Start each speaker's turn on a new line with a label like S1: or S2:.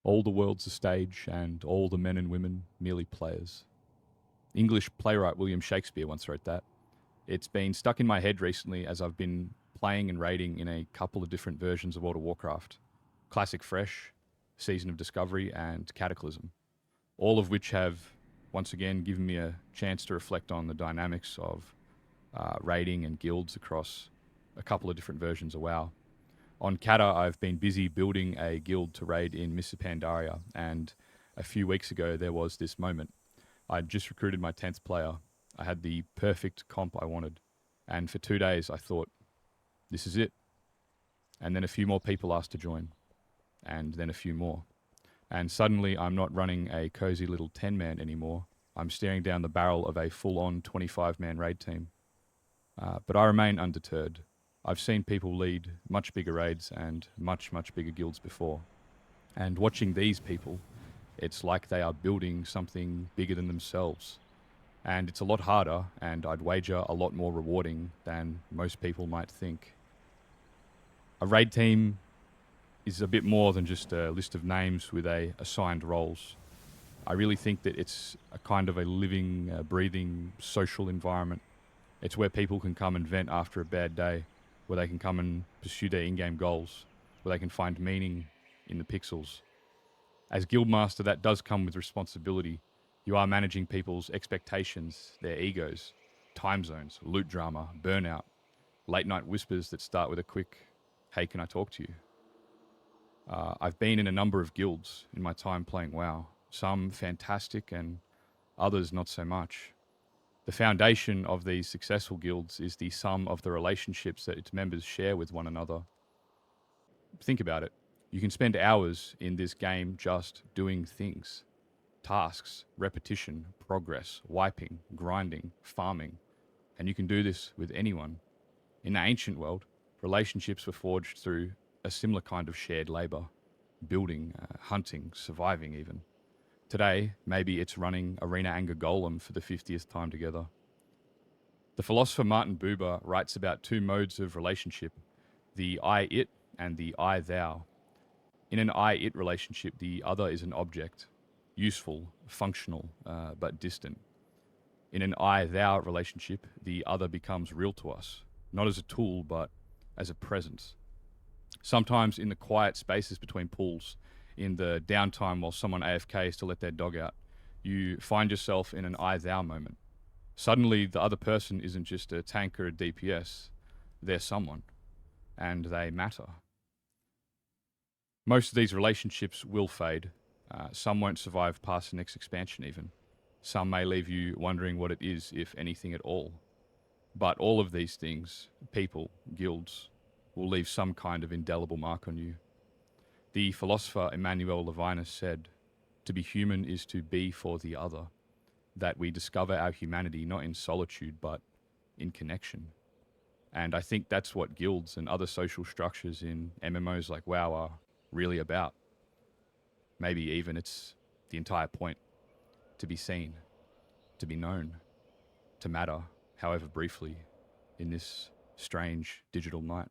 S1: All the world's a stage, and all the men and women merely players. English playwright William Shakespeare once wrote that. It's been stuck in my head recently as I've been playing and raiding in a couple of different versions of World of Warcraft. Classic Fresh, Season of Discovery, and Cataclysm. All of which have, once again, given me a chance to reflect on the dynamics of raiding and guilds across a couple of different versions of WoW. On Kata, I've been busy building a guild to raid in Mists of Pandaria, and a few weeks ago there was this moment. I'd just recruited my 10th player. I had the perfect comp I wanted, and for 2 days I thought, this is it. And then a few more people asked to join, and then a few more. And suddenly I'm not running a cozy little 10-man anymore. I'm staring down the barrel of a full-on 25-man raid team. But I remain undeterred. I've seen people lead much bigger raids and much, much bigger guilds before. And watching these people, it's like they are building something bigger than themselves. And it's a lot harder, and I'd wager a lot more rewarding than most people might think. A raid team is a bit more than just a list of names with assigned roles. I really think that it's a kind of a living, breathing social environment. It's where people can come and vent after a bad day, where they can come and pursue their in-game goals, where they can find meaning in the pixels. As Guildmaster, that does come with responsibility. You are managing people's expectations, their egos, time zones, loot drama, burnout, late night whispers that start with a quick, hey, can I talk to you? I've been in a number of guilds in my time playing WoW, some fantastic and others not so much. The foundation of these successful guilds is the sum of the relationships that its members share with one another. Think about it. You can spend hours in this game just doing things. Tasks, repetition, progress, wiping, grinding, farming. And you can do this with anyone. In the ancient world, relationships were forged through a similar kind of shared labor. Building, hunting, surviving even. Today, maybe it's running Arena Anger Golem for the 50th time together. The philosopher Martin Buber writes about two modes of relationship, the I-it and the I-thou. In an I-it relationship, the other is an object, useful, functional, but distant. In an I-thou relationship, the other becomes real to us, not as a tool, but as a presence. Sometimes in the quiet spaces between pools, in the downtime while someone AFKs to let their dog out, you find yourself in an I-thou moment. Suddenly, the other person isn't just a tank or a DPS, they're someone, and they matter. Most of these relationships will fade. Some won't survive past the next expansion even. Some may leave you wondering what it is, if anything at all. But all of these things, people, guilds, will leave some kind of indelible mark on you. The philosopher Emmanuel Levinas said, "To be human is to be for the other," that we discover our humanity not in solitude but in connection. And I think that's what guilds and other social structures in MMOs like WoW are really about. Maybe even it's the entire point, to be seen, to be known, to matter, however briefly, in this strange digital night.